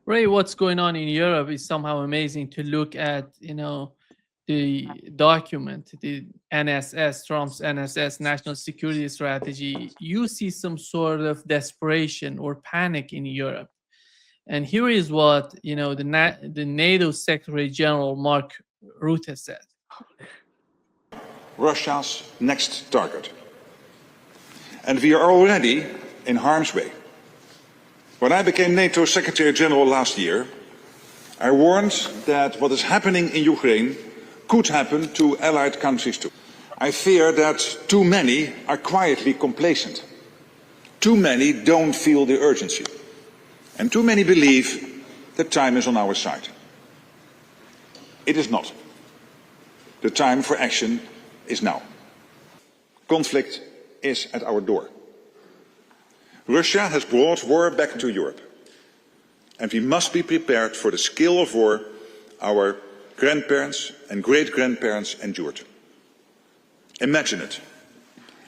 Ray, what's going on in Europe is somehow amazing to look at, the document, the NSS, Trump's NSS, National Security Strategy. You see some sort of desperation or panic in Europe. And here is what, the NATO Secretary General Mark Rutte said. Russia's next target. And we are already in harm's way. When I became NATO Secretary General last year, I warned that what is happening in Ukraine could happen to allied countries too. I fear that too many are quietly complacent. Too many don't feel the urgency. And too many believe that time is on our side. It is not. The time for action is now. Conflict is at our door. Russia has brought war back to Europe. And we must be prepared for the scale of war our grandparents and great-grandparents endured. Imagine it.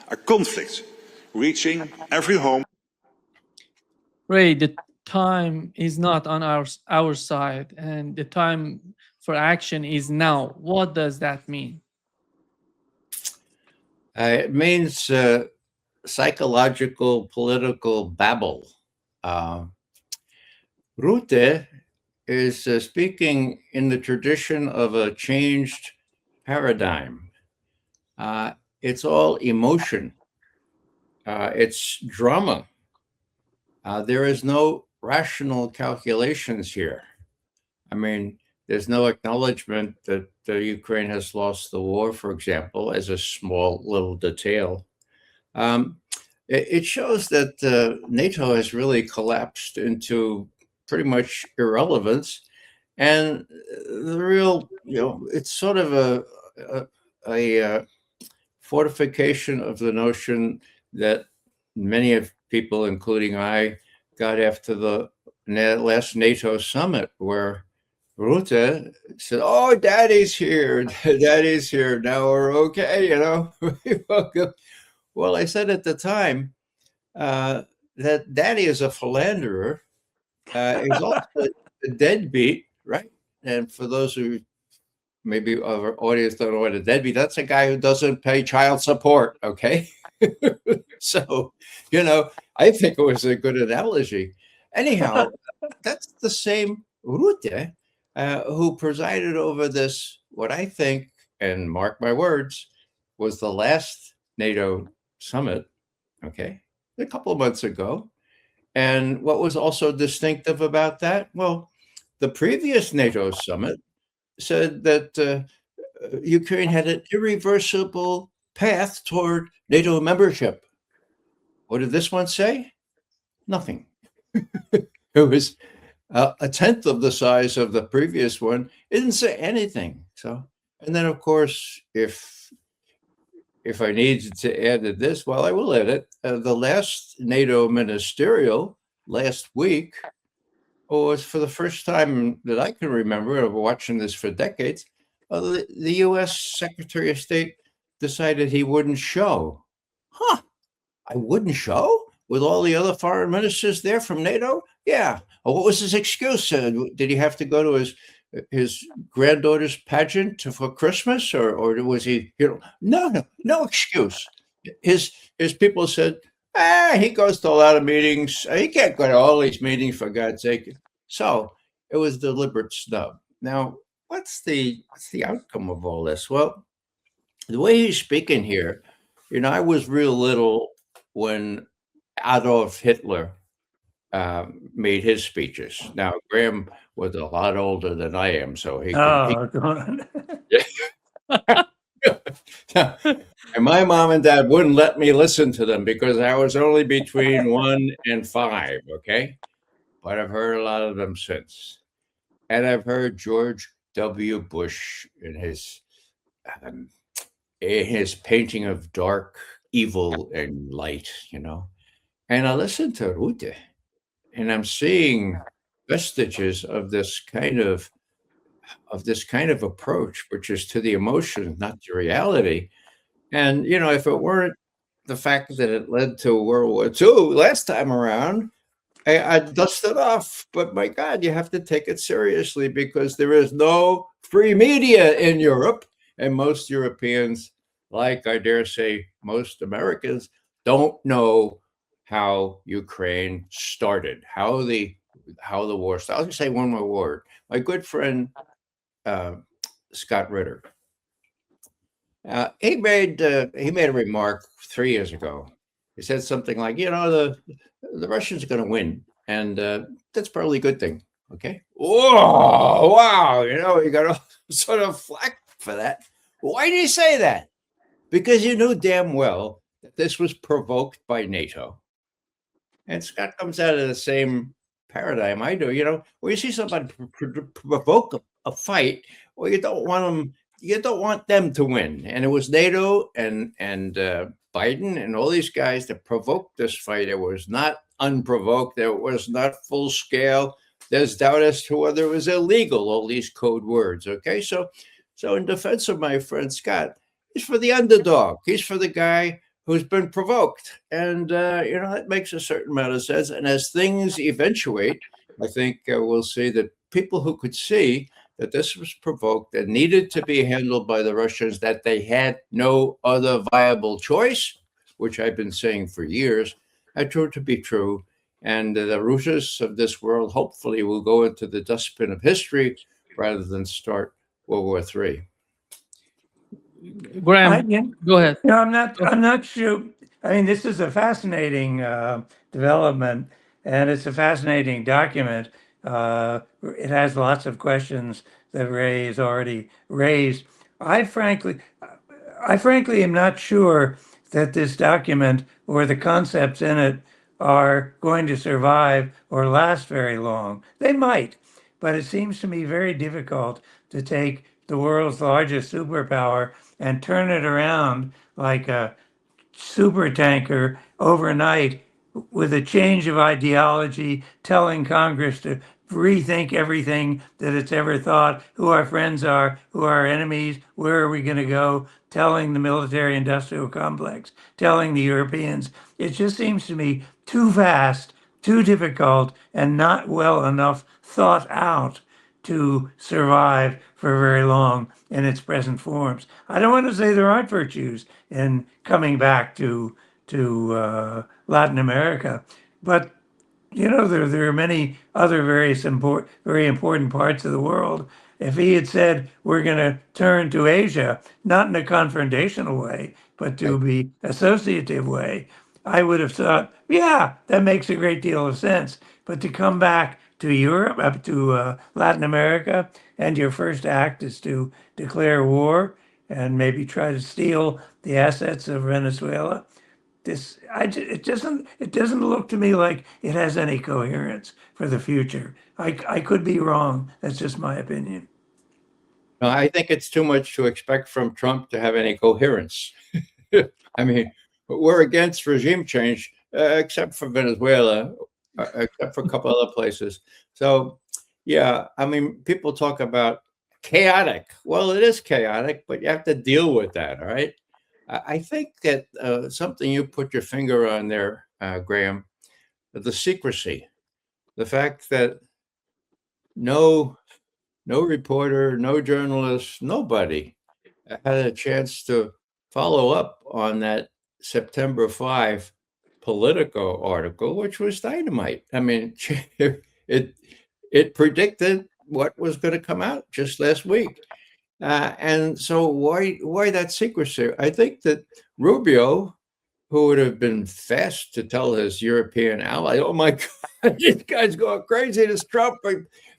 A conflict reaching every home. Ray, the time is not on our side, and the time for action is now. What does that mean? It means psychological, political babble. Rutte is speaking in the tradition of a changed paradigm. It's all emotion. It's drama. There is no rational calculations here. I mean, there's no acknowledgement that Ukraine has lost the war, for example, as a small little detail. It shows that NATO has really collapsed into pretty much irrelevance. And the real, it's sort of a fortification of the notion that many of people, including I, got after the last NATO summit, where Rutte said, "Oh, Daddy's here. Daddy's here. Now we're okay, Well, I said at the time that Daddy is a philanderer. He's also a deadbeat, right? And for those who maybe our audience don't know what a deadbeat, that's a guy who doesn't pay child support, okay? So, I think it was a good analogy. Anyhow, that's the same Rutte who presided over this, what I think, and mark my words, was the last NATO summit, okay, a couple of months ago. And what was also distinctive about that? Well, the previous NATO summit said that Ukraine had an irreversible path toward NATO membership. What did this one say? Nothing. It was a tenth of the size of the previous one. It didn't say anything. So, and then of course, if I needed to add to this, well, I will add it. The last NATO ministerial last week was, for the first time that I can remember, I've been watching this for decades, the U.S. Secretary of State decided he wouldn't show. I wouldn't show? With all the other foreign ministers there from NATO? Yeah. What was his excuse? Did he have to go to his granddaughter's pageant for Christmas, or was he, no excuse. His people said, he goes to a lot of meetings. He can't go to all these meetings, for God's sake. So it was deliberate snub. Now, what's the outcome of all this? Well, the way he's speaking here, I was real little when Adolf Hitler made his speeches. Now, Graham was a lot older than I am, so he could. And my mom and dad wouldn't let me listen to them because I was only between 1 and 5, okay? But I've heard a lot of them since. And I've heard George W. Bush in his painting of dark, evil, and light, And I listened to Rutte, and I'm seeing vestiges of this kind of approach, which is to the emotion, not to reality. And if it weren't the fact that it led to World War II last time around, I dust it off, but my God, you have to take it seriously because there is no free media in Europe, and most Europeans, like I dare say most Americans, don't know how Ukraine started, how the war started. I'll just say one more word. My good friend uh, Scott Ritter, he made a remark 3 years ago. He said something like, the Russians are going to win, and that's probably a good thing. Okay. Whoa! Wow! You got all sort of flack for that. Why did he say that? Because you knew damn well that this was provoked by NATO. And Scott comes out of the same paradigm I do. When you see somebody provoke a fight, well, you don't want them. You don't want them to win. And it was NATO and Biden and all these guys that provoked this fight. It was not unprovoked. It was not full scale. There's doubt as to whether it was illegal. All these code words. Okay, so in defense of my friend Scott, he's for the underdog. He's for the guy who's been provoked. And, that makes a certain amount of sense. And as things eventuate, I think we'll see that people who could see that this was provoked and needed to be handled by the Russians, that they had no other viable choice, which I've been saying for years, I true to be true. And the Russians of this world hopefully will go into the dustbin of history rather than start World War III. Graham, go ahead. No, I'm not sure. I mean, this is a fascinating development, and it's a fascinating document. It has lots of questions that Ray has already raised. I frankly am not sure that this document or the concepts in it are going to survive or last very long. They might, but it seems to me very difficult to take the world's largest superpower and turn it around like a super tanker overnight with a change of ideology, telling Congress to rethink everything that it's ever thought, who our friends are, who are our enemies, where are we going to go, telling the military industrial complex, telling the Europeans. It just seems to me too fast, too difficult, and not well enough thought out to survive for very long in its present forms. I don't want to say there aren't virtues in coming back to Latin America, but there are many other very important parts of the world. If he had said we're going to turn to Asia, not in a confrontational way, but to be associative way, I would have thought, yeah, that makes a great deal of sense. But to come back to Europe, up to Latin America, and your first act is to declare war and maybe try to steal the assets of Venezuela. It doesn't look to me like it has any coherence for the future. I could be wrong. That's just my opinion. No, I think it's too much to expect from Trump to have any coherence. I mean, we're against regime change, except for Venezuela, except for a couple other places. So, yeah, I mean, people talk about chaotic. Well, it is chaotic, but you have to deal with that, all right? I think that something you put your finger on there, Graham, the secrecy, the fact that no reporter, no journalist, nobody had a chance to follow up on that September 5 Politico article, which was dynamite. I mean, it predicted what was going to come out just last week. And so why that secrecy? I think that Rubio, who would have been fast to tell his European ally, oh my God, this guy's going crazy, this Trump,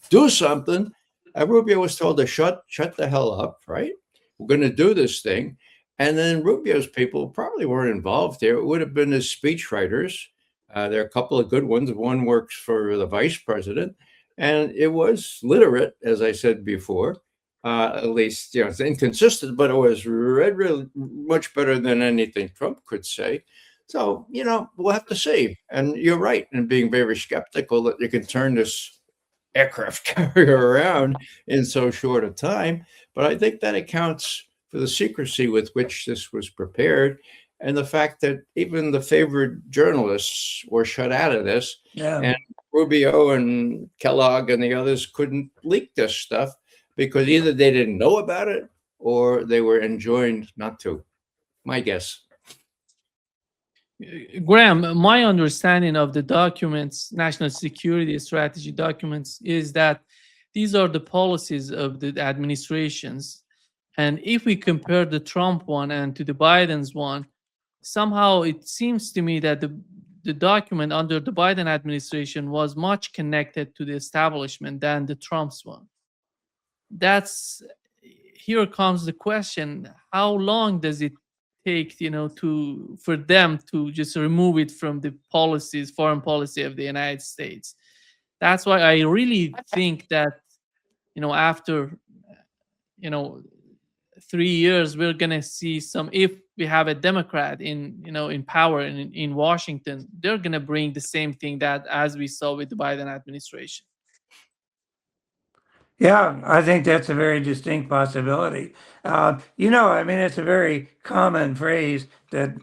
do something. Rubio was told to shut the hell up, right? We're going to do this thing. And then Rubio's people probably weren't involved there. It would have been his speechwriters. There are a couple of good ones. One works for the vice president. And it was literate, as I said before. At least, it's inconsistent, but it was read really much better than anything Trump could say. So, we'll have to see. And you're right in being very skeptical that you can turn this aircraft carrier around in so short a time. But I think that accounts for the secrecy with which this was prepared. and the fact that even the favorite journalists were shut out of this, Yeah. and Rubio and Kellogg and the others couldn't leak this stuff because either they didn't know about it or they were enjoined not to. My guess. Graham, my understanding of the documents, national security strategy documents, is that these are the policies of the administrations. And if we compare the Trump one and to the Biden's one, somehow it seems to me that the document under the Biden administration was much connected to the establishment than the Trump's one. Here comes the question: how long does it take, for them to just remove it from the policies, foreign policy of the United States? That's why I really think that, after, 3 years, we're gonna see if we have a Democrat in power in Washington, they're gonna bring the same thing that as we saw with the Biden administration. Yeah, I think that's a very distinct possibility. I mean, it's a very common phrase that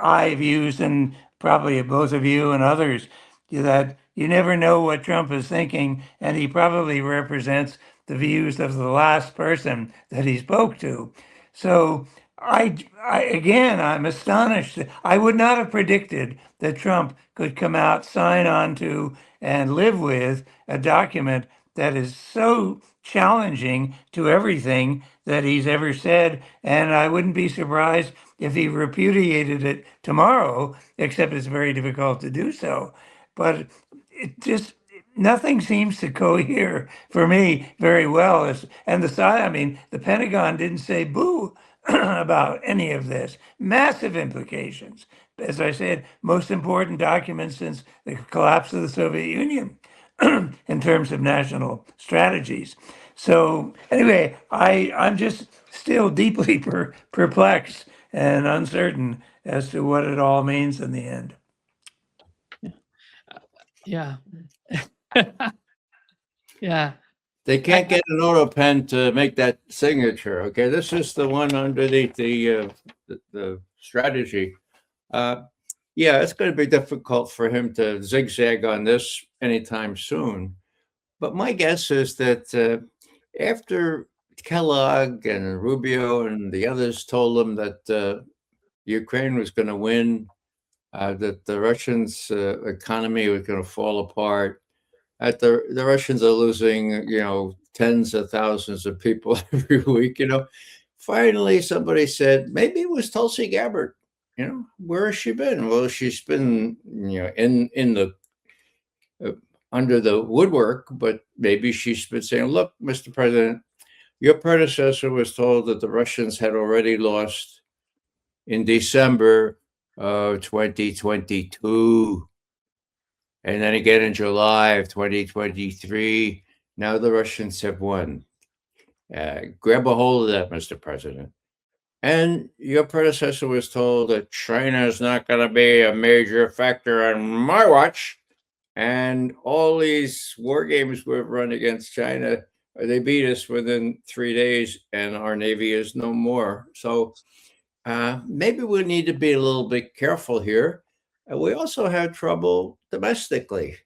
I've used, and probably both of you and others, that you never know what Trump is thinking, and he probably represents the views of the last person that he spoke to. So I'm astonished. I would not have predicted that Trump could come out, sign on to, and live with a document that is so challenging to everything that he's ever said. And I wouldn't be surprised if he repudiated it tomorrow, except it's very difficult to do so. But it just, nothing seems to cohere for me very well. And the Pentagon didn't say boo about any of this. Massive implications. As I said, most important document since the collapse of the Soviet Union. In terms of national strategies. So anyway, I'm just still deeply perplexed and uncertain as to what it all means in the end. Yeah. Yeah. They can't get an auto pen to make that signature. Okay, this is the one underneath the strategy. Yeah, it's going to be difficult for him to zigzag on this anytime soon. But my guess is that after Kellogg and Rubio and the others told him that Ukraine was going to win, that the Russians' economy was going to fall apart, that the Russians are losing, tens of thousands of people every week, finally somebody said, maybe it was Tulsi Gabbard. Where has she been? Well, she's been, in the under the woodwork, but maybe she's been saying, look, Mr. President, your predecessor was told that the Russians had already lost in December of 2022. And then again in July of 2023. Now the Russians have won. Grab a hold of that, Mr. President. And your predecessor was told that China is not going to be a major factor on my watch. And all these war games we've run against China, they beat us within 3 days, and our Navy is no more. So maybe we need to be a little bit careful here. And we also have trouble domestically.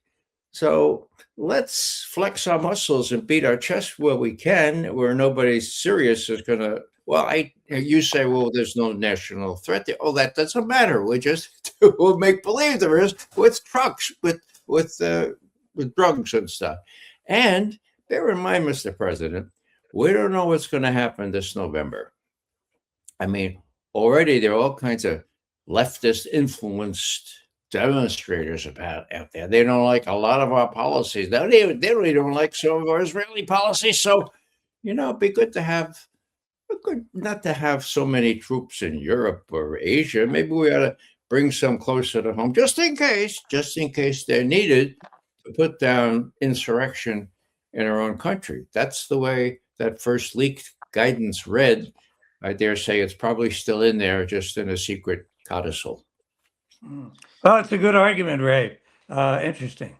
So let's flex our muscles and beat our chest where we can, where nobody serious is going to. Well, you say, well, there's no national threat there. Oh, that doesn't matter. We'll make believe there is with trucks, with drugs and stuff. And bear in mind, Mr. President, we don't know what's going to happen this November. I mean, already there are all kinds of leftist influenced demonstrators out there. They don't like a lot of our policies. They really don't like some of our Israeli policies. So, it'd be good not to have so many troops in Europe or Asia. Maybe we ought to bring some closer to home, just in case they're needed to put down insurrection in our own country. That's the way that first leaked guidance read. I dare say it's probably still in there, just in a secret codicil. Well, it's a good argument, Ray. Interesting.